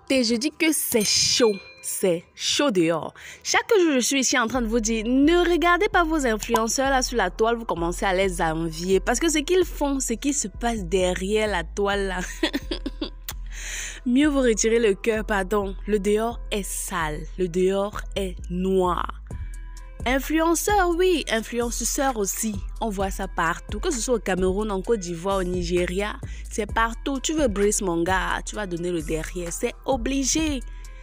Et je dis que c'est chaud dehors. Chaque jour, je suis ici en train de vous dire, ne regardez pas vos influenceurs là sur la toile, vous commencez à les envier. Parce que ce qu'ils font, ce qui se passe derrière la toile là. Mieux vous retirer le cœur, pardon. Le dehors est sale, le dehors est noir. Influenceurs, oui, influenceurs aussi. On voit ça partout, que ce soit au Cameroun, en Côte d'Ivoire, au Nigeria. C'est partout. Tu veux briser mon gars, tu vas donner le derrière. C'est obligé.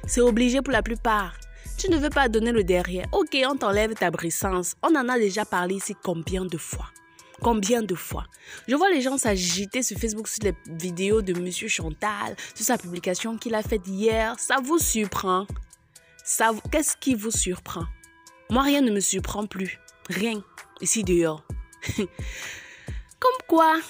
C'est obligé pour la plupart. Tu ne veux pas donner le derrière. Ok, on t'enlève ta brissance. On en a déjà parlé ici combien de fois? Combien de fois? Je vois les gens s'agiter sur Facebook sur les vidéos de Monsieur Chantal, sur sa publication qu'il a faite hier. Ça vous surprend? Qu'est-ce qui vous surprend? Moi, rien ne me surprend plus. Rien. Ici dehors. Comme quoi,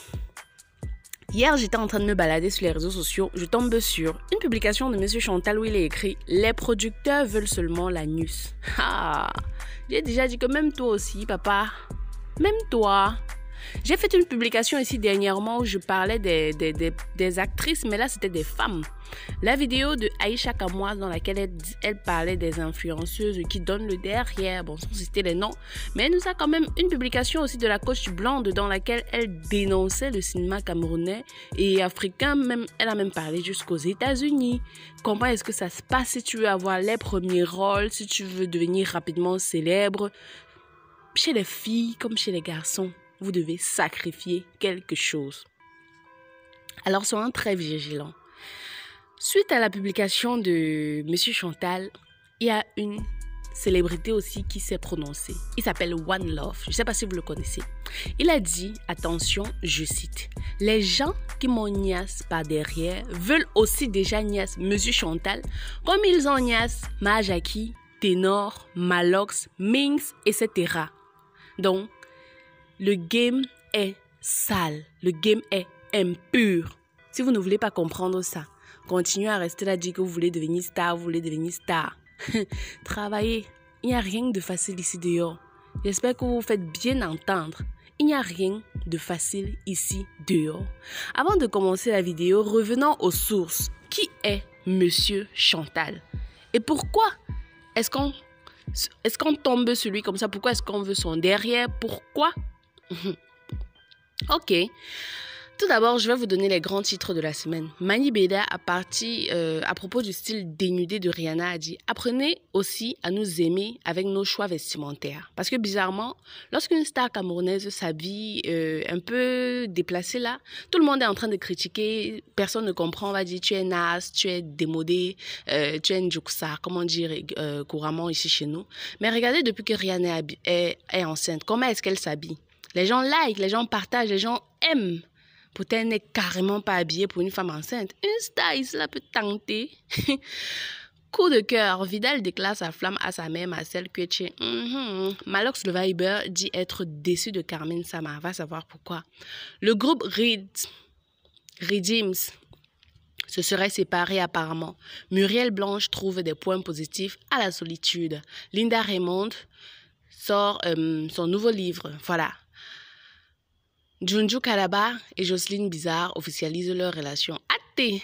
hier, j'étais en train de me balader sur les réseaux sociaux. Je tombe sur une publication de Monsieur Chantal où il est écrit « Les producteurs veulent seulement l'anus ». Ah, j'ai déjà dit que même toi aussi, papa. Même toi. J'ai fait une publication ici dernièrement où je parlais des actrices, mais là, c'était des femmes. La vidéo de Aïcha Kamoise dans laquelle elle parlait des influenceuses qui donnent le derrière, bon, sans citer les noms, mais elle nous a quand même une publication aussi de la coach blonde dans laquelle elle dénonçait le cinéma camerounais et africain, même, elle a même parlé jusqu'aux États-Unis. Comment est-ce que ça se passe si tu veux avoir les premiers rôles, si tu veux devenir rapidement célèbre? Chez les filles comme chez les garçons, vous devez sacrifier quelque chose. Alors, soyons très vigilants. Suite à la publication de Monsieur Chantal, il y a une célébrité aussi qui s'est prononcée. Il s'appelle One Love. Je ne sais pas si vous le connaissez. Il a dit, attention, je cite, « Les gens qui m'ont niasse par derrière veulent aussi déjà niasse Monsieur Chantal, comme ils ont niasse Majaki, Ténor, Malox, Minx, etc. » Donc, le game est sale, le game est impur. Si vous ne voulez pas comprendre ça, continuez à rester là, dire que vous voulez devenir star, vous voulez devenir star. Travaillez, il n'y a rien de facile ici dehors. J'espère que vous vous faites bien entendre. Il n'y a rien de facile ici dehors. Avant de commencer la vidéo, revenons aux sources. Qui est Monsieur Chantal? Et pourquoi est-ce qu'on tombe sur lui comme ça? Pourquoi est-ce qu'on veut son derrière? Pourquoi? Ok. Tout d'abord, je vais vous donner les grands titres de la semaine. Mani Beda à propos du style dénudé de Rihanna a dit « Apprenez aussi à nous aimer avec nos choix vestimentaires. » Parce que bizarrement, lorsqu'une star camerounaise s'habille un peu déplacée là, tout le monde est en train de critiquer, personne ne comprend, on va dire « Tu es naze, tu es démodé, tu es une juxar », comment dire couramment ici chez nous. Mais regardez depuis que Rihanna est enceinte, comment est-ce qu'elle s'habille? Les gens like, les gens partagent, les gens aiment. Pourtant, elle n'est carrément pas habillée pour une femme enceinte. Une star, cela peut tenter. Coup de cœur, Vidal déclare sa flamme à sa mère Marcel Quetché. Malox le Viber dit être déçu de Carmen Sama. Va savoir pourquoi. Le groupe Redeems se serait séparé apparemment. Muriel Blanche trouve des points positifs à la solitude. Linda Raymond sort son nouveau livre. Voilà. Junju Kalaba et Jocelyne Bizarre officialisent leur relation. Athée.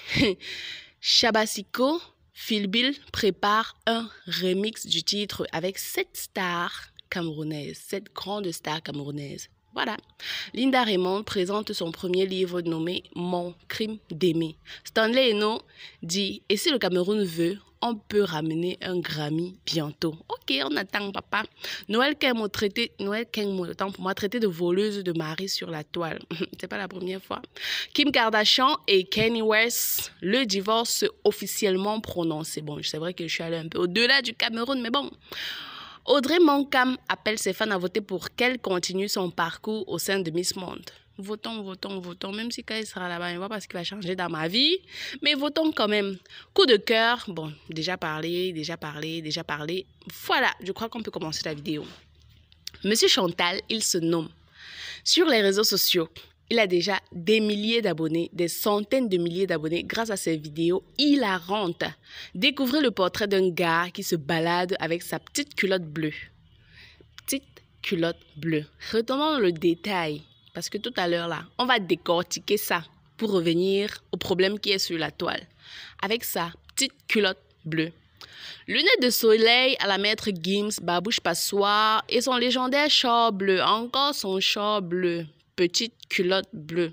Shabasiko, Phil Bill prépare un remix du titre avec 7 stars camerounaises, 7 grandes stars camerounaises. Voilà. Linda Raymond présente son premier livre nommé Mon crime d'aimer. Stanley Eno dit « Et si le Cameroun veut, on peut ramener un Grammy bientôt. » Ok, on attend, papa. Noël Kemo, autant pour moi, traité de voleuse de mari sur la toile. C'est pas la première fois. Kim Kardashian et Kanye West, le divorce officiellement prononcé. Bon, c'est vrai que je suis allée un peu au-delà du Cameroun, mais bon. Audrey Moncam appelle ses fans à voter pour qu'elle continue son parcours au sein de Miss Monde. Votons, votons, votons. Même si quand il sera là-bas, il va pas ce qu'il va changer dans ma vie. Mais votons quand même. Coup de cœur. Bon, déjà parlé. Voilà, je crois qu'on peut commencer la vidéo. Monsieur Chantal, il se nomme. Sur les réseaux sociaux, il a déjà des milliers d'abonnés, des centaines de milliers d'abonnés grâce à ses vidéos hilarantes. Découvrez le portrait d'un gars qui se balade avec sa petite culotte bleue. Petite culotte bleue. Retournons dans le détail. Parce que tout à l'heure, là, on va décortiquer ça pour revenir au problème qui est sur la toile. Avec sa petite culotte bleue. Lunettes de soleil à la maître Gims, babouche passoire et son légendaire short bleu. Encore son short bleu. Petite culotte bleue.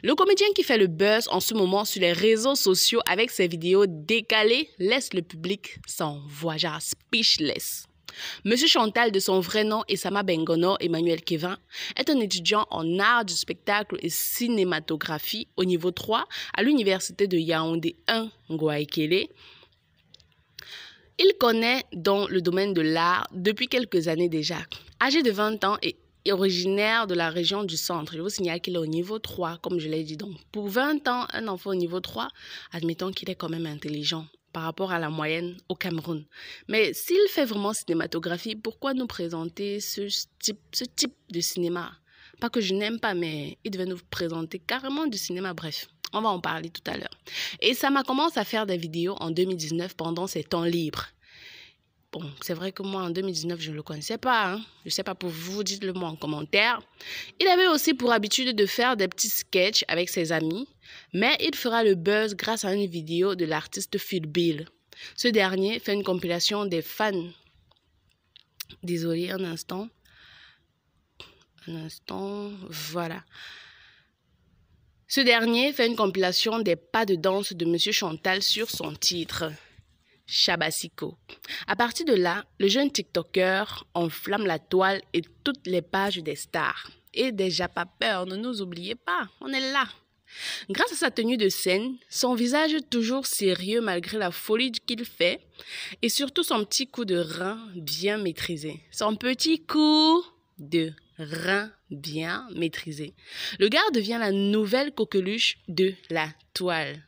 Le comédien qui fait le buzz en ce moment sur les réseaux sociaux avec ses vidéos décalées laisse le public sans voix, genre speechless. Monsieur Chantal, de son vrai nom Esama Bengono Emmanuel Kevin, est un étudiant en art du spectacle et cinématographie au niveau 3 à l'université de Yaoundé 1, Ngouaekele. Il connaît dans le domaine de l'art depuis quelques années déjà. Âgé de 20 ans et originaire de la région du centre, je vous signale qu'il est au niveau 3, comme je l'ai dit. Donc, pour 20 ans, un enfant au niveau 3, admettons qu'il est quand même intelligent par rapport à la moyenne au Cameroun. Mais s'il fait vraiment cinématographie, pourquoi nous présenter ce type de cinéma? Pas que je n'aime pas, mais il devait nous présenter carrément du cinéma, bref. On va en parler tout à l'heure. Et ça m'a commencé à faire des vidéos en 2019 pendant ses temps libres. Bon, c'est vrai que moi, en 2019, je ne le connaissais pas. Je ne sais pas pour vous, dites-le moi en commentaire. Il avait aussi pour habitude de faire des petits sketchs avec ses amis, mais il fera le buzz grâce à une vidéo de l'artiste Phil Bill. Ce dernier fait une compilation des fans. Désolé, un instant. Voilà. Ce dernier fait une compilation des pas de danse de Monsieur Chantal sur son titre. Chabasiko. À partir de là, le jeune TikToker enflamme la toile et toutes les pages des stars. Et déjà pas peur, ne nous oubliez pas, on est là. Grâce à sa tenue de scène, son visage toujours sérieux malgré la folie qu'il fait et surtout son petit coup de rein bien maîtrisé. Son petit coup de rein bien maîtrisé. Le gars devient la nouvelle coqueluche de la toile.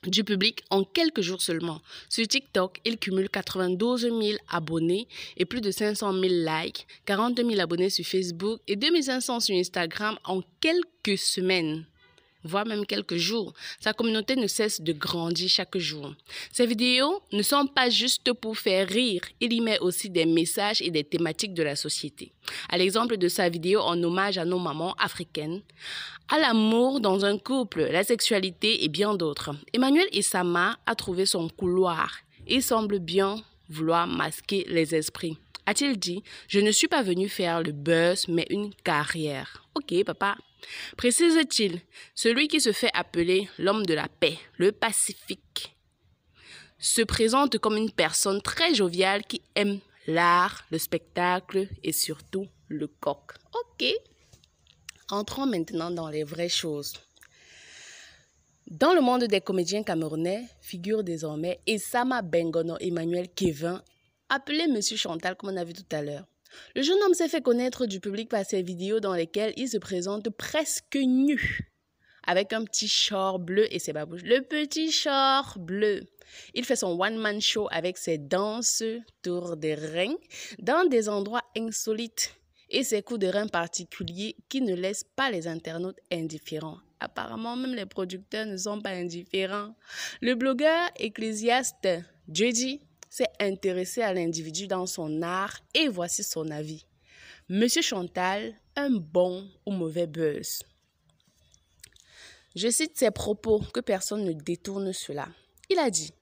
Du public en quelques jours seulement. Sur TikTok, il cumule 92 000 abonnés et plus de 500 000 likes, 40 000 abonnés sur Facebook et 2500 sur Instagram en quelques semaines, voire même quelques jours. Sa communauté ne cesse de grandir chaque jour. Ses vidéos ne sont pas juste pour faire rire, il y met aussi des messages et des thématiques de la société. À l'exemple de sa vidéo en hommage à nos mamans africaines, à l'amour dans un couple, la sexualité et bien d'autres. Emmanuel Esama a trouvé son couloir et semble bien vouloir masquer les esprits. A-t-il dit, je ne suis pas venu faire le buzz, mais une carrière. Ok, papa. Précise-t-il, celui qui se fait appeler l'homme de la paix, le Pacifique, se présente comme une personne très joviale qui aime l'art, le spectacle et surtout le coq. Ok. Entrons maintenant dans les vraies choses. Dans le monde des comédiens camerounais, figure désormais Esama Bengono Emmanuel Kevin, appelé Monsieur Chantal comme on a vu tout à l'heure. Le jeune homme s'est fait connaître du public par ses vidéos dans lesquelles il se présente presque nu, avec un petit short bleu et ses babouches. Le petit short bleu. Il fait son one-man show avec ses danses, tours de reins, dans des endroits insolites. Et ses coups de rein particuliers qui ne laissent pas les internautes indifférents. Apparemment, même les producteurs ne sont pas indifférents. Le blogueur ecclésiaste Jeudi s'est intéressé à l'individu dans son art et voici son avis. Monsieur Chantal, un bon ou mauvais buzz. Je cite ses propos, que personne ne détourne cela. Il a dit,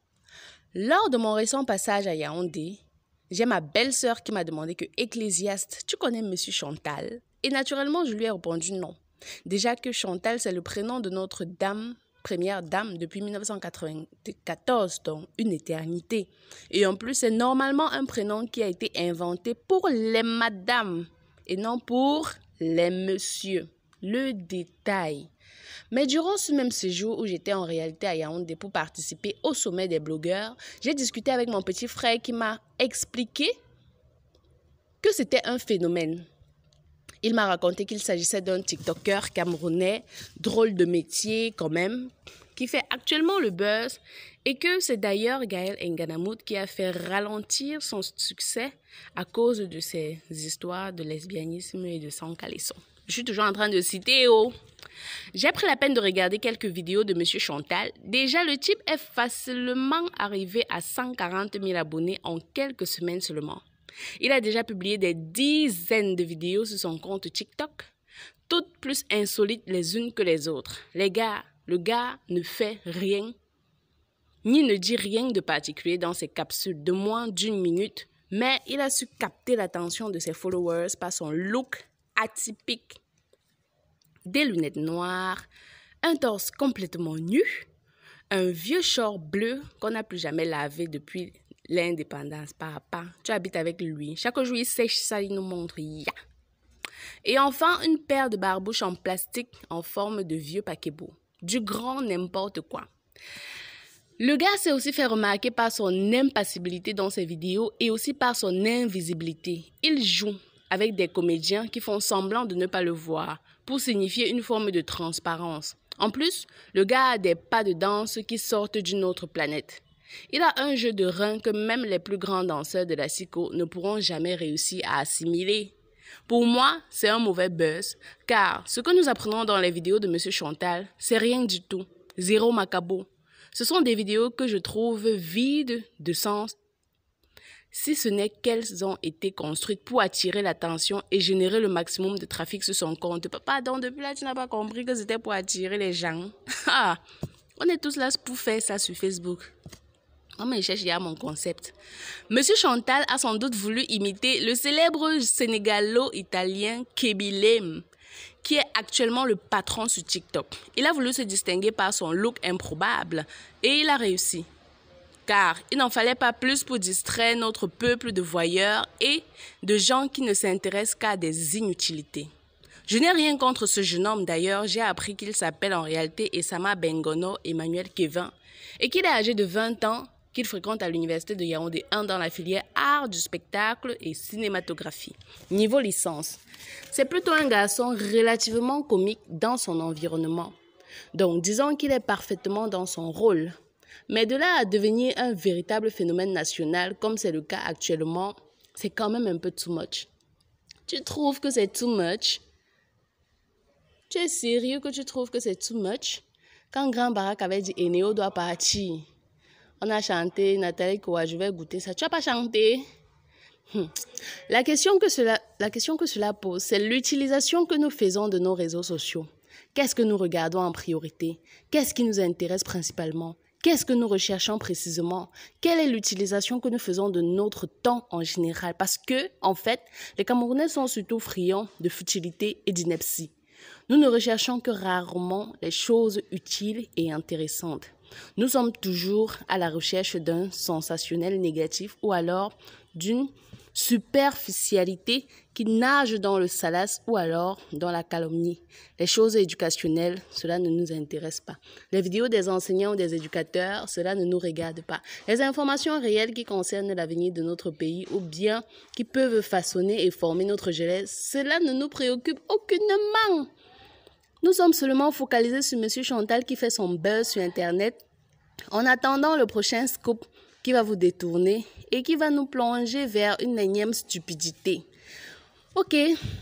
lors de mon récent passage à Yaoundé, j'ai ma belle-sœur qui m'a demandé que Ecclésiaste, tu connais Monsieur Chantal? Et naturellement, je lui ai répondu non. Déjà que Chantal, c'est le prénom de notre dame, première dame depuis 1994, donc une éternité. Et en plus, c'est normalement un prénom qui a été inventé pour les madames et non pour les messieurs. Le détail. Mais durant ce même séjour où j'étais en réalité à Yaoundé pour participer au sommet des blogueurs, j'ai discuté avec mon petit frère qui m'a expliqué que c'était un phénomène. Il m'a raconté qu'il s'agissait d'un TikToker camerounais, drôle de métier quand même, qui fait actuellement le buzz et que c'est d'ailleurs Gaël Nganamout qui a fait ralentir son succès à cause de ses histoires de lesbianisme et de sang caleçon. Je suis toujours en train de citer, oh. J'ai pris la peine de regarder quelques vidéos de Monsieur Chantal. Déjà, le type est facilement arrivé à 140 000 abonnés en quelques semaines seulement. Il a déjà publié des dizaines de vidéos sur son compte TikTok, toutes plus insolites les unes que les autres. Le gars ne fait rien ni ne dit rien de particulier dans ses capsules de moins d'1 minute, mais il a su capter l'attention de ses followers par son look atypique. Des lunettes noires, un torse complètement nu, un vieux short bleu qu'on n'a plus jamais lavé depuis l'indépendance. Papa, tu habites avec lui. Chaque jour, il sèche ça, il nous montre. Yeah. Et enfin, une paire de barbouches en plastique en forme de vieux paquebot. Du grand n'importe quoi. Le gars s'est aussi fait remarquer par son impassibilité dans ses vidéos et aussi par son invisibilité. Il joue avec des comédiens qui font semblant de ne pas le voir pour signifier une forme de transparence. En plus, le gars a des pas de danse qui sortent d'une autre planète. Il a un jeu de reins que même les plus grands danseurs de la psycho ne pourront jamais réussir à assimiler. Pour moi, c'est un mauvais buzz, car ce que nous apprenons dans les vidéos de M. Chantal, c'est rien du tout, zéro macabo. Ce sont des vidéos que je trouve vides de sens, si ce n'est qu'elles ont été construites pour attirer l'attention et générer le maximum de trafic sur son compte. Pardon, depuis là, tu n'as pas compris que c'était pour attirer les gens. On est tous là pour faire ça sur Facebook. On me cherche à mon concept. Monsieur Chantal a sans doute voulu imiter le célèbre sénégalo-italien Kebilem, qui est actuellement le patron sur TikTok. Il a voulu se distinguer par son look improbable et il a réussi. Car il n'en fallait pas plus pour distraire notre peuple de voyeurs et de gens qui ne s'intéressent qu'à des inutilités. Je n'ai rien contre ce jeune homme d'ailleurs, j'ai appris qu'il s'appelle en réalité Essama Bengono Emmanuel Kevin et qu'il est âgé de 20 ans, qu'il fréquente à l'université de Yaoundé 1 dans la filière art du spectacle et cinématographie. Niveau licence, c'est plutôt un garçon relativement comique dans son environnement. Donc disons qu'il est parfaitement dans son rôle. Mais de là à devenir un véritable phénomène national, comme c'est le cas actuellement, c'est quand même un peu too much. Tu trouves que c'est too much? Tu es sérieux que tu trouves que c'est too much? Quand Grand Barack avait dit « Eneo doit partir », on a chanté « Nathalie Koua, je vais goûter ça ». Tu n'as pas chanté? La question que cela pose, c'est l'utilisation que nous faisons de nos réseaux sociaux. Qu'est-ce que nous regardons en priorité? Qu'est-ce qui nous intéresse principalement? Qu'est-ce que nous recherchons précisément? Quelle est l'utilisation que nous faisons de notre temps en général? Parce que, en fait, les Camerounais sont surtout friands de futilité et d'ineptie. Nous ne recherchons que rarement les choses utiles et intéressantes. Nous sommes toujours à la recherche d'un sensationnel négatif ou alors d'une superficialité qui nage dans le salace ou alors dans la calomnie. Les choses éducationnelles, cela ne nous intéresse pas. Les vidéos des enseignants ou des éducateurs, cela ne nous regarde pas. Les informations réelles qui concernent l'avenir de notre pays ou bien qui peuvent façonner et former notre jeunesse, cela ne nous préoccupe aucunement. Nous sommes seulement focalisés sur M. Chantal qui fait son buzz sur Internet en attendant le prochain scoop qui va vous détourner et qui va nous plonger vers une énième stupidité. Ok,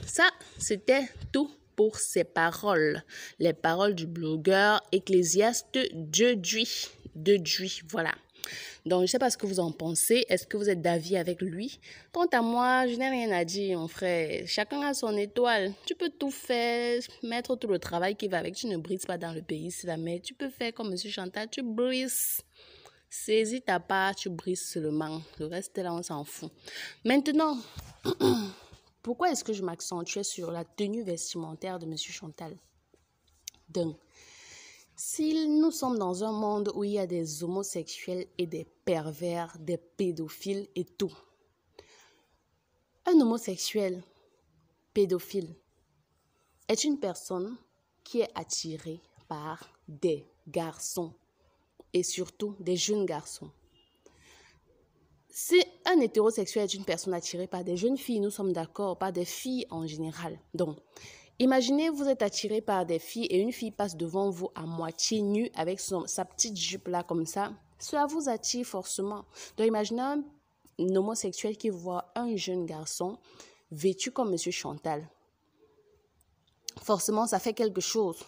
ça, c'était tout pour ces paroles. Les paroles du blogueur ecclésiaste Deuduy, voilà. Donc, je ne sais pas ce que vous en pensez. Est-ce que vous êtes d'avis avec lui? Quant à moi, je n'ai rien à dire, mon frère. Chacun a son étoile. Tu peux tout faire, mettre tout le travail qui va avec. Tu ne brises pas dans le pays, c'est la mer. Tu peux faire comme M. Chantal, tu brises. Saisis ta part, tu brises seulement. Le reste, là, on s'en fout. Maintenant, pourquoi est-ce que je m'accentuais sur la tenue vestimentaire de M. Chantal? Donc, si nous sommes dans un monde où il y a des homosexuels et des pervers, des pédophiles et tout, un homosexuel pédophile est une personne qui est attirée par des garçons et surtout des jeunes garçons. Si un hétérosexuel est une personne attirée par des jeunes filles, nous sommes d'accord, par des filles en général. Donc, imaginez, vous êtes attiré par des filles et une fille passe devant vous à moitié nue avec sa petite jupe là comme ça. Cela vous attire forcément. Donc, imaginez un homosexuel qui voit un jeune garçon vêtu comme M. Chantal. Forcément, ça fait quelque chose.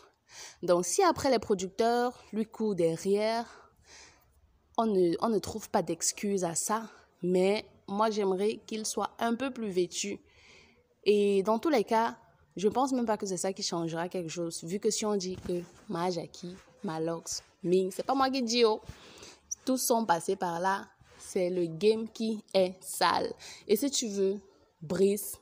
Donc, si après les producteurs lui courent derrière, on ne trouve pas d'excuse à ça. Mais moi, j'aimerais qu'il soit un peu plus vêtu. Et dans tous les cas, je ne pense même pas que c'est ça qui changera quelque chose. Vu que si on dit que ma Jackie, ma Lox, Ming, c'est pas moi qui dis oh. tous sont passés par là. C'est le game qui est sale. Et si tu veux, Brice,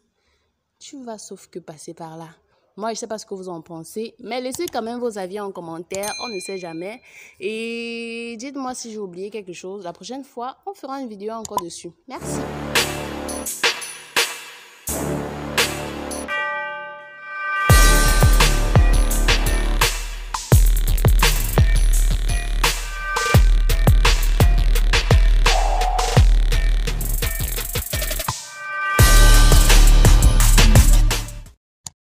tu vas sauf que passer par là. Moi, je ne sais pas ce que vous en pensez, mais laissez quand même vos avis en commentaire, on ne sait jamais. Et dites-moi si j'ai oublié quelque chose. La prochaine fois, on fera une vidéo encore dessus. Merci.